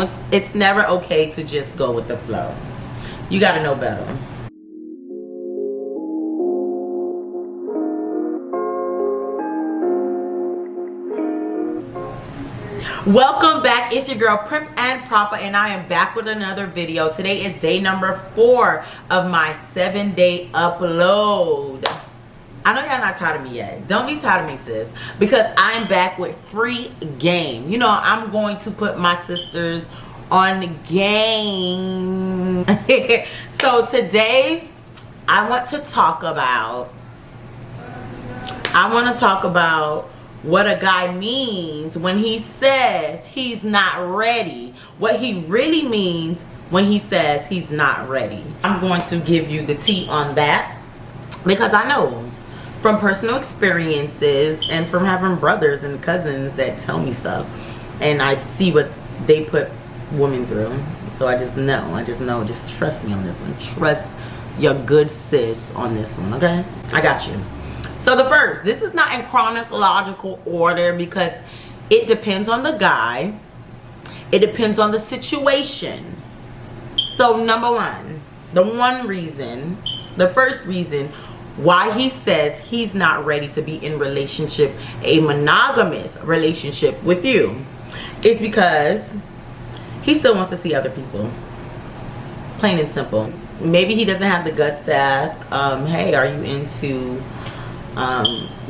It's never okay to just go with the flow. You got to know better. Welcome back. It's your girl Prim and Proper, and I am back with another video. Today is day number 4 of my 7-day upload. I know y'all not tired of me yet. Don't be tired of me, sis, because I'm back with free game. You know, I'm going to put my sisters on the game. So today I want to talk about what a guy means when he says he's not ready. What he really means when he says he's not ready. I'm going to give you the tea on that, because I know from personal experiences and from having brothers and cousins that tell me stuff, and I see what they put women through. So I just know, just trust me on this one. Trust your good sis on this one, okay? I got you. So the first, this is not in chronological order because it depends on the guy. It depends on the situation. So number one, the first reason why he says he's not ready to be in a monogamous relationship with you is because he still wants to see other people. Plain and simple. Maybe he doesn't have the guts to ask, hey, are you into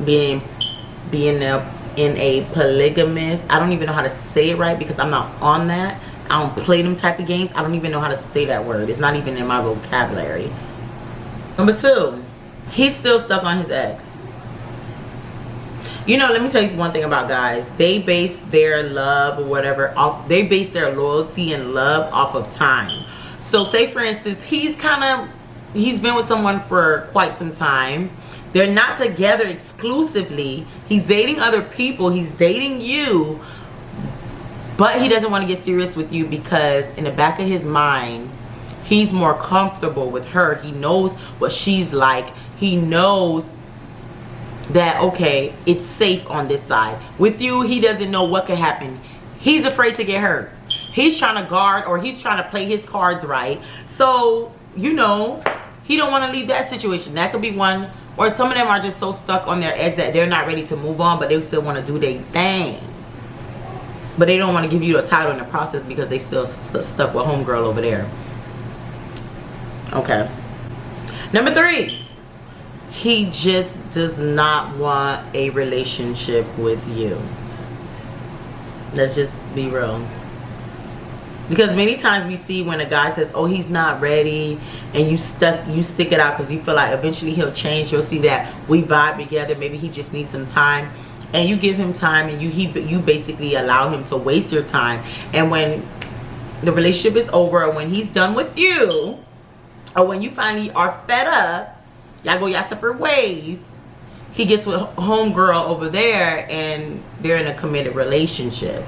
being in a polygamous? I don't even know how to say it right because I'm not on that. I don't play them type of games. I don't even know how to say that word. It's not even in my vocabulary. Number 2, he's still stuck on his ex. You know, let me tell you one thing about guys. They base their love or whatever they base their loyalty and love off of time. So say for instance, he's been with someone for quite some time. They're not together exclusively. He's dating other people. He's dating you. But he doesn't want to get serious with you because in the back of his mind, he's more comfortable with her. He knows what she's like. He knows that, okay, it's safe on this side. With you, he doesn't know what could happen. He's afraid to get hurt. He's trying to guard, or he's trying to play his cards right. So, you know, he don't want to leave that situation. That could be one. Or some of them are just so stuck on their ex that they're not ready to move on, but they still want to do their thing. But they don't want to give you a title in the process because they still stuck with homegirl over there. Okay. Number 3. He just does not want a relationship with you. Let's just be real. Because many times we see when a guy says, oh, he's not ready, and you stick it out because you feel like eventually he'll change. You'll see that we vibe together. Maybe he just needs some time. And you give him time, and you basically allow him to waste your time. And when the relationship is over, or when he's done with you, or when you finally are fed up, y'all go y'all separate ways, he gets with homegirl over there, and they're in a committed relationship.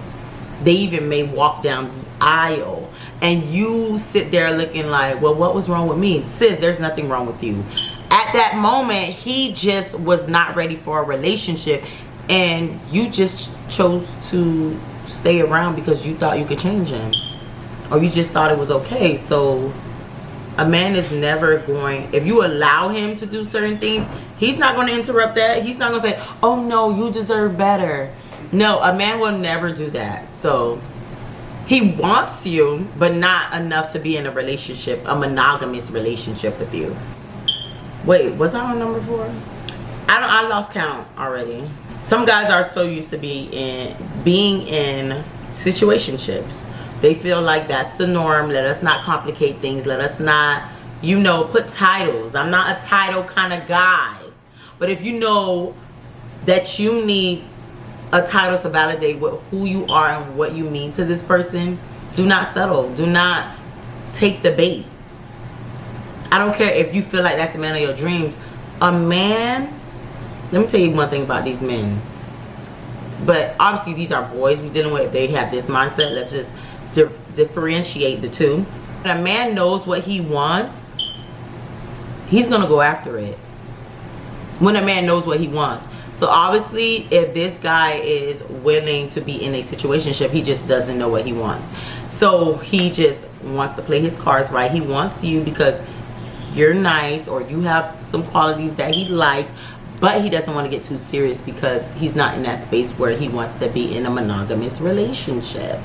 They even may walk down the aisle, and you sit there looking like, well, what was wrong with me? Sis, there's nothing wrong with you. At that moment, he just was not ready for a relationship, and you just chose to stay around because you thought you could change him, or you just thought it was okay. So a man is never going, if you allow him to do certain things, he's not going to interrupt that. He's not going to say, oh no, you deserve better. No, a man will never do that. So he wants you, but not enough to be in a relationship, a monogamous relationship with you. Wait, was I on number 4? I lost count already. Some guys are so used to being in situationships. They feel like that's the norm. Let us not complicate things. Let us not, you know, put titles. I'm not a title kind of guy. But if you know that you need a title to validate who you are and what you mean to this person, do not settle. Do not take the bait. I don't care if you feel like that's the man of your dreams. A man, let me tell you one thing about these men. But obviously these are boys we're dealing with. They have this mindset. Let's just differentiate the two. When a man knows what he wants, he's going to go after it. When a man knows what he wants. So obviously, if this guy is willing to be in a situationship, he just doesn't know what he wants. So he just wants to play his cards right. He wants you because you're nice or you have some qualities that he likes, but he doesn't want to get too serious because he's not in that space where he wants to be in a monogamous relationship.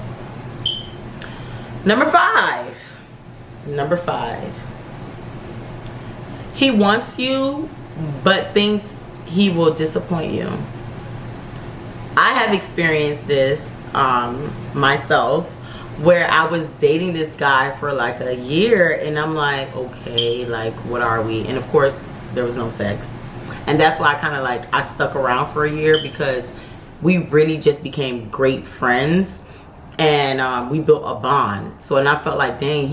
Number five. He wants you, but thinks he will disappoint you. I have experienced this myself, where I was dating this guy for like a year, and I'm like, okay, like, what are we? And of course, there was no sex. And that's why I stuck around for a year, because we really just became great friends, and we built a bond. So, and I felt like, dang,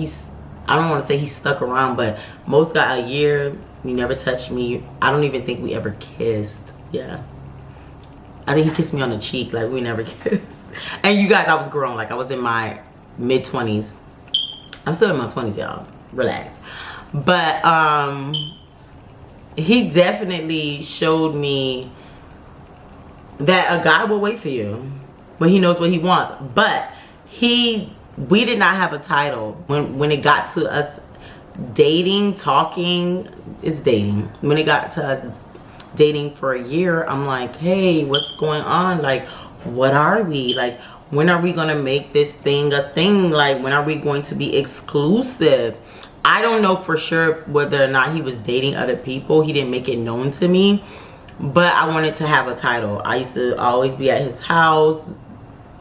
I don't want to say he stuck around, but most got a year. He never touched me. I don't even think we ever kissed. Yeah. I think he kissed me on the cheek. Like, we never kissed. And you guys, I was grown. Like, I was in my mid-20s. I'm still in my 20s, y'all. Relax. But he definitely showed me that a guy will wait for you when he knows what he wants. But we did not have a title. When it got to us dating, talking, it's dating. When it got to us dating for a year, I'm like, hey, what's going on? Like, what are we? Like, when are we gonna make this thing a thing? Like, when are we going to be exclusive? I don't know for sure whether or not he was dating other people. He didn't make it known to me, but I wanted to have a title. I used to always be at his house,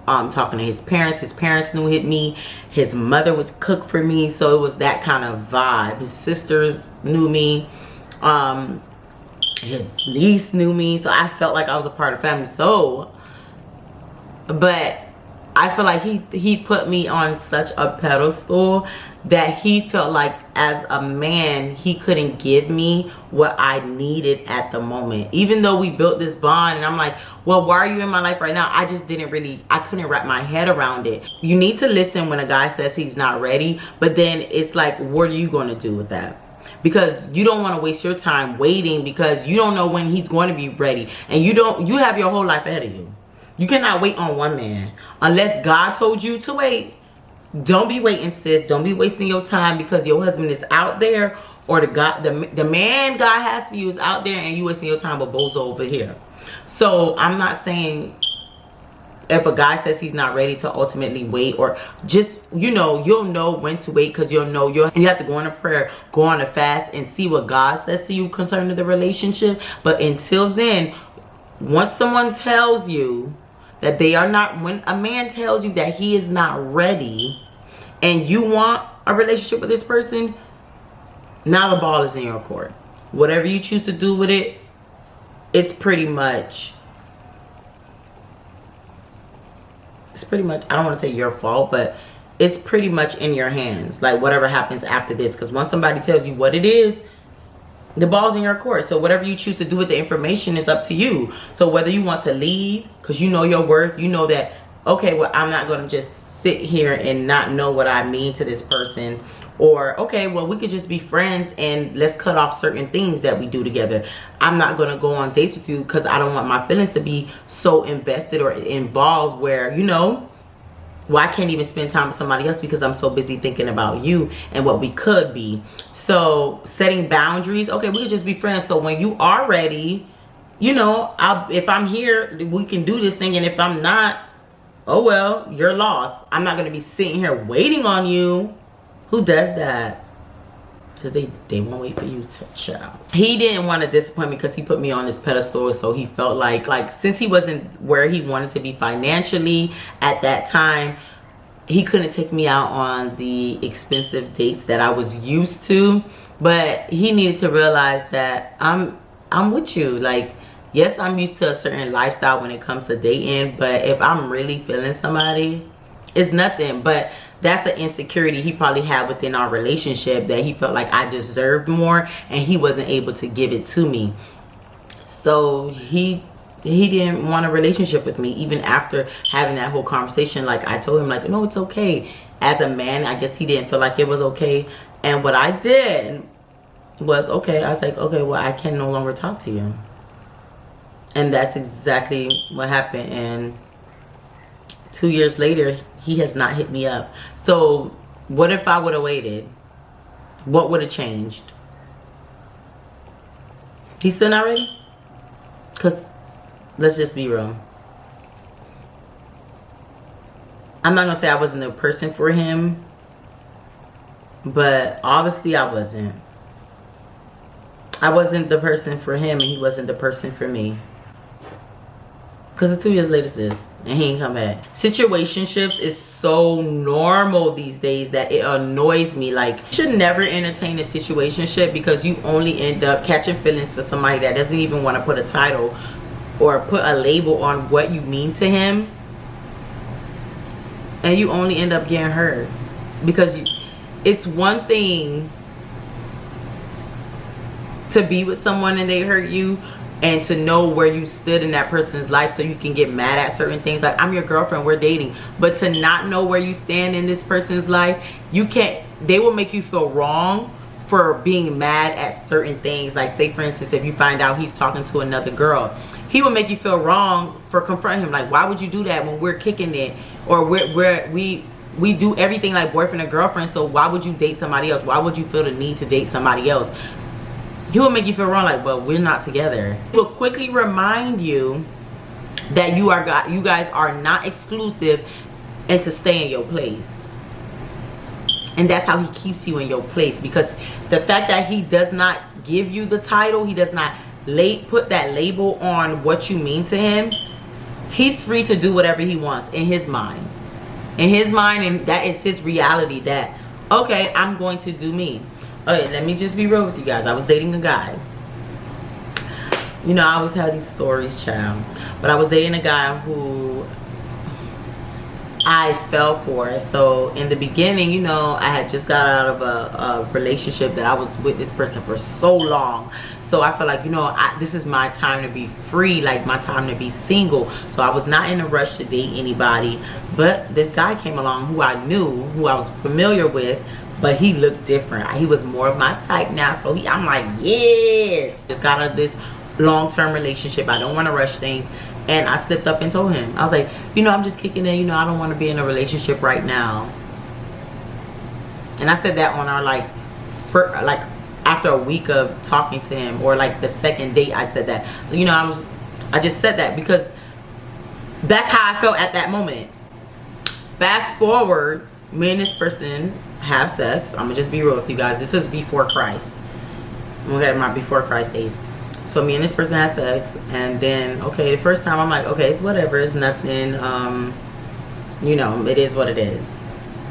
talking to his parents. His parents knew me. His mother would cook for me. So it was that kind of vibe. His sisters knew me. His niece knew me. So I felt like I was a part of the family. So, but I feel like he put me on such a pedestal that he felt like as a man, he couldn't give me what I needed at the moment. Even though we built this bond, and I'm like, well, why are you in my life right now? I just I couldn't wrap my head around it. You need to listen when a guy says he's not ready, but then it's like, what are you going to do with that? Because you don't want to waste your time waiting, because you don't know when he's going to be ready. And you have your whole life ahead of you. You cannot wait on one man unless God told you to wait. Don't be waiting, sis. Don't be wasting your time because your husband is out there, or the man God has for you is out there, and you wasting your time with bozo over here. So I'm not saying if a guy says he's not ready to ultimately wait, or just, you'll know when to wait, because you'll know you have to go on a prayer, go on a fast, and see what God says to you concerning the relationship. But until then, once someone tells you that they are not, when a man tells you that he is not ready and you want a relationship with this person, now the ball is in your court. Whatever you choose to do with it, it's pretty much, I don't want to say your fault, but it's pretty much in your hands. Like, whatever happens after this, because once somebody tells you what it is, the ball's in your court. So whatever you choose to do with the information is up to you. So whether you want to leave because you know your worth, you know that, okay, well, I'm not going to just sit here and not know what I mean to this person. Or, okay, well, we could just be friends and let's cut off certain things that we do together. I'm not going to go on dates with you because I don't want my feelings to be so invested or involved where, well, I can't even spend time with somebody else because I'm so busy thinking about you and what we could be. So setting boundaries. Okay, we could just be friends. So when you are ready, if I'm here, we can do this thing. And if I'm not, oh, well, you're lost. I'm not going to be sitting here waiting on you. Who does that? Because they won't wait for you to child. He didn't want to disappoint me because he put me on this pedestal. So he felt like since he wasn't where he wanted to be financially at that time, he couldn't take me out on the expensive dates that I was used to. But he needed to realize that I'm with you. Like, yes, I'm used to a certain lifestyle when it comes to dating. But if I'm really feeling somebody, it's nothing. But that's an insecurity he probably had within our relationship, that he felt like I deserved more and he wasn't able to give it to me. So he didn't want a relationship with me even after having that whole conversation. Like, I told him, like, no, it's okay. As a man, I guess he didn't feel like it was okay. And what I did was, okay, I was like, okay, well, I can no longer talk to you. And that's exactly what happened. And 2 years later, he has not hit me up. So what if I would have waited? What would have changed? He's still not ready? Because let's just be real. I'm not going to say I wasn't the person for him, but obviously I wasn't. I wasn't the person for him, and he wasn't the person for me. Because it's 2 years later, sis, and he ain't come back. Situationships is so normal these days that it annoys me. Like, you should never entertain a situationship, because you only end up catching feelings for somebody that doesn't even want to put a title or put a label on what you mean to him. And you only end up getting hurt. Because it's one thing to be with someone and they hurt you, and to know where you stood in that person's life so you can get mad at certain things. Like, I'm your girlfriend, we're dating. But to not know where you stand in this person's life, you can't, they will make you feel wrong for being mad at certain things. Like, say for instance, if you find out he's talking to another girl, he will make you feel wrong for confronting him. Like, why would you do that when we're kicking it? Or we do everything like boyfriend and girlfriend, so why would you date somebody else? Why would you feel the need to date somebody else? He will make you feel wrong, like, but we're not together. He will quickly remind you that you guys are not exclusive, and to stay in your place. And that's how he keeps you in your place, because the fact that he does not give you the title, he does not put that label on what you mean to him, he's free to do whatever he wants in his mind. In his mind, and that is his reality, that, okay, I'm going to do me. Okay, let me just be real with you guys. I was dating a guy. You know, I always have these stories, child. But I was dating a guy who I fell for. So in the beginning, you know, I had just got out of a relationship that I was with this person for so long. So I felt like, you know, this is my time to be free, like my time to be single. So I was not in a rush to date anybody. But this guy came along who I knew, who I was familiar with, but he looked different. He was more of my type now. So I'm like, yes. Just got out of this long-term relationship. I don't want to rush things. And I slipped up and told him. I was like, you know, I'm just kicking in. You know, I don't want to be in a relationship right now. And I said that on our, like, after a week of talking to him, or like the second date, I said that. So, you know, I just said that because that's how I felt at that moment. Fast forward, me and this person have sex. I'm gonna just be real with you guys. This is before Christ. Okay, my before Christ days. So me and this person had sex, and then, okay, the first time I'm like, okay, it's whatever, it's nothing, you know, it is what it is.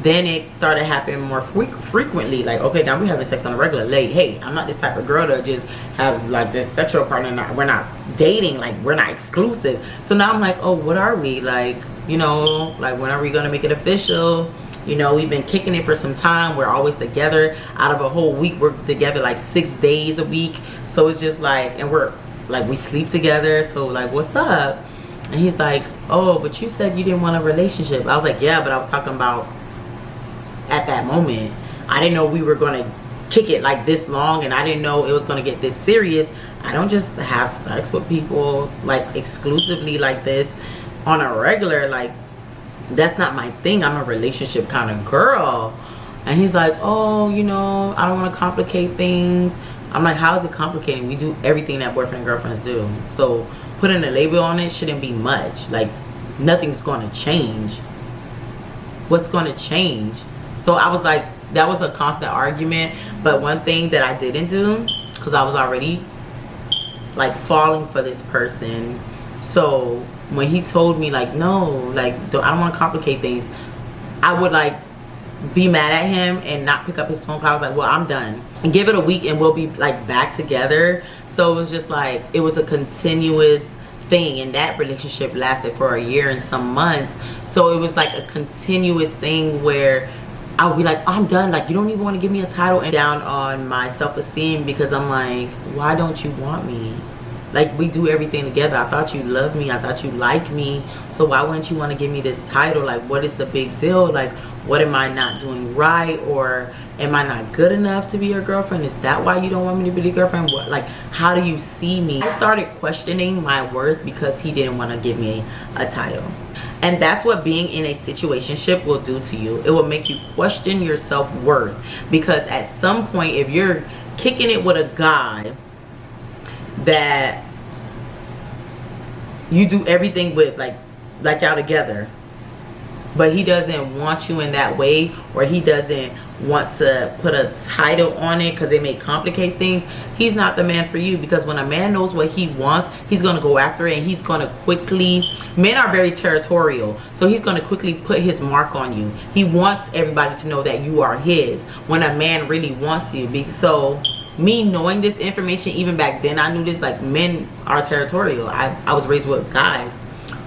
Then it started happening more frequently, like, okay, now we're having sex on a regular. Like, hey, I'm not this type of girl to just have like this sexual partner. We're not dating, like we're not exclusive. So now I'm like, oh, what are we? Like, you know, like when are we gonna make it official? You know, we've been kicking it for some time. We're always together. Out of a whole week, we're together like 6 days a week. So it's just like, and we're like, we sleep together. So like, what's up? And he's like, oh, but you said you didn't want a relationship. I was like, yeah, but I was talking about at that moment. I didn't know we were going to kick it like this long, and I didn't know it was going to get this serious. I don't just have sex with people like exclusively like this on a regular, like, that's not my thing. I'm a relationship kind of girl. And he's like, oh, you know, I don't want to complicate things. I'm like, how is it complicating? We do everything that boyfriend and girlfriends do. So putting a label on it shouldn't be much. Like, nothing's going to change. What's going to change? So I was like, that was a constant argument. But one thing that I didn't do, because I was already like falling for this person. So when he told me like, no, like, I don't want to complicate things, I would like be mad at him and not pick up his phone call. I was like, well, I'm done. And give it a week and we'll be like back together. So it was just like, it was a continuous thing, and that relationship lasted for a year and some months. So it was like a continuous thing where I would be like, oh, I'm done. Like, you don't even want to give me a title, and down on my self-esteem, because I'm like, why don't you want me? Like, we do everything together. I thought you loved me. I thought you liked me. So why wouldn't you want to give me this title? Like, what is the big deal? Like, what am I not doing right, or am I not good enough to be your girlfriend? Is that why you don't want me to be the girlfriend? What, like, how do you see me? I started questioning my worth because he didn't want to give me a title. And that's what being in a situationship will do to you. It will make you question your self-worth, because at some point, if you're kicking it with a guy that you do everything with, like y'all together, but he doesn't want you in that way, or he doesn't want to put a title on it because it may complicate things, he's not the man for you. Because when a man knows what he wants, he's going to go after it, and he's going to quickly, men are very territorial, so he's going to quickly put his mark on you. He wants everybody to know that you are his when a man really wants you. So me knowing this information, even back then I knew this, like, men are territorial. I was raised with guys,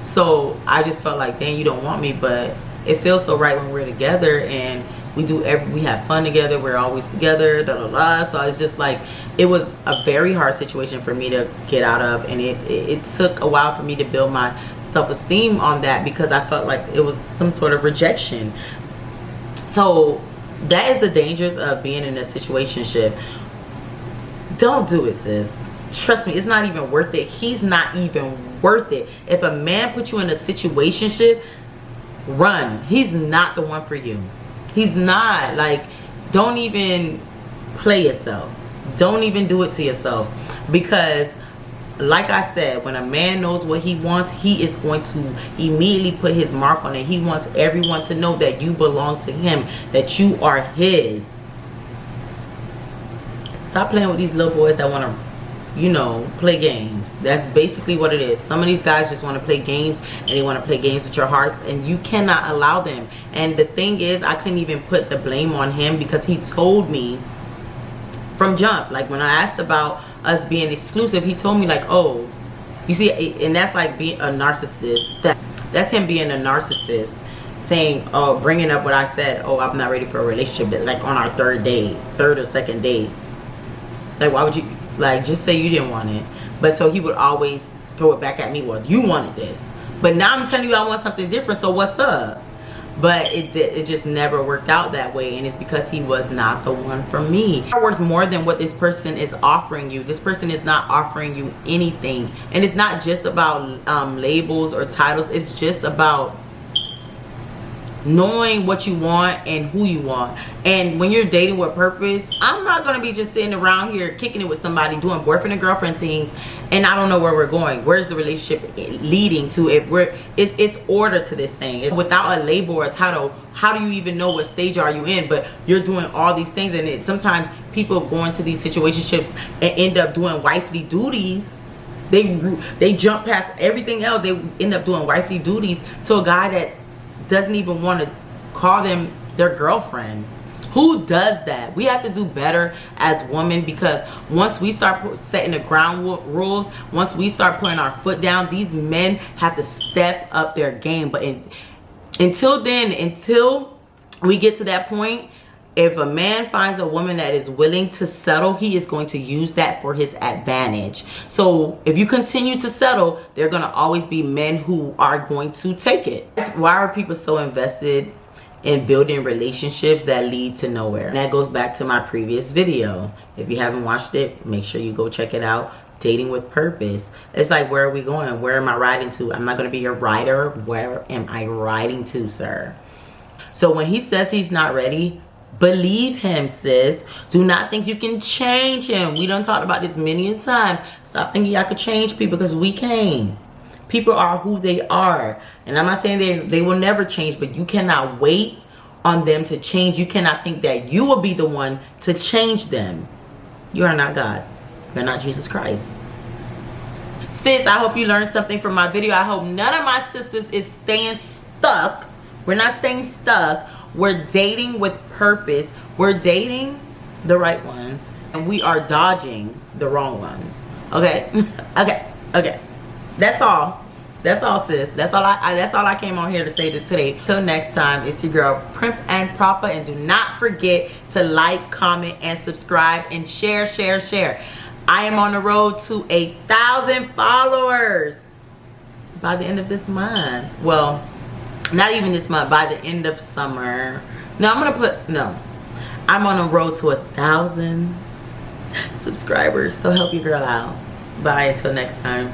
so I just felt like, dang, you don't want me, but it feels so right when we're together, and we have fun together, we're always together, da da da. So it's just like, it was a very hard situation for me to get out of, and it took a while for me to build my self-esteem on that, because I felt like it was some sort of rejection. So that is the dangers of being in a situationship. Don't do it, sis. Trust me, it's not even worth it. He's not even worth it. If a man puts you in a situationship, run. He's not the one for you. He's not. Like, don't even play yourself. Don't even do it to yourself. Because, like I said, when a man knows what he wants, he is going to immediately put his mark on it. He wants everyone to know that you belong to him, that you are his. Stop playing with these little boys that want to, you know, play games. That's basically what it is. Some of these guys just want to play games, and they want to play games with your hearts, and you cannot allow them. And the thing is, I couldn't even put the blame on him, because he told me from jump, like when I asked about us being exclusive, he told me, like, oh, you see, and that's like being a narcissist. That's him being a narcissist, saying, oh, bringing up what I said, oh, I'm not ready for a relationship, like on our third or second date. Like, why would you, like, just say you didn't want it? But so he would always throw it back at me, well, you wanted this, but now I'm telling you I want something different, so what's up? But it just never worked out that way, and it's because he was not the one for me. You're worth more than what this person is offering you. This person is not offering you anything, and it's not just about labels or titles. It's just about knowing what you want and who you want. And when you're dating with purpose, I'm not going to be just sitting around here kicking it with somebody, doing boyfriend and girlfriend things, and I don't know where we're going. Where's the relationship leading to? If it's order to this thing. It's without a label or a title, how do you even know what stage are you in? But you're doing all these things, and sometimes people go into these situationships and end up doing wifely duties. They jump past everything else. They end up doing wifely duties to a guy that doesn't even want to call them their girlfriend. Who does that? We have to do better as women, because once we start setting the ground rules, once we start putting our foot down, these men have to step up their game. But until then, until we get to that point, if a man finds a woman that is willing to settle, he is going to use that for his advantage. So if you continue to settle, there are going to always be men who are going to take it. Why are people so invested in building relationships that lead to nowhere? And that goes back to my previous video. If you haven't watched it, make sure you go check it out. Dating with purpose. It's like, where are we going? Where am I riding to? I'm not going to be your rider. Where am I riding to, sir? So when he says he's not ready, believe him, sis. Do not think you can change him. We done talked about this many times. Stop thinking y'all could change people, because we can't. People are who they are. And I'm not saying they will never change, but you cannot wait on them to change. You cannot think that you will be the one to change them. You are not God. You're not Jesus Christ. Sis, I hope you learned something from my video. I hope none of my sisters is staying stuck. We're not staying stuck. We're dating with purpose. We're dating the right ones, and we are dodging the wrong ones. Okay? Okay. That's all. That's all, sis. That's all I came on here to say today. Till next time, it's your girl Primp and Proper, and do not forget to like, comment, and subscribe, and share. I am on the road to 1,000 followers by the end of this month. Well, not even this month, by the end of summer. No, I'm on a road to 1,000 subscribers. So help your girl out. Bye, until next time.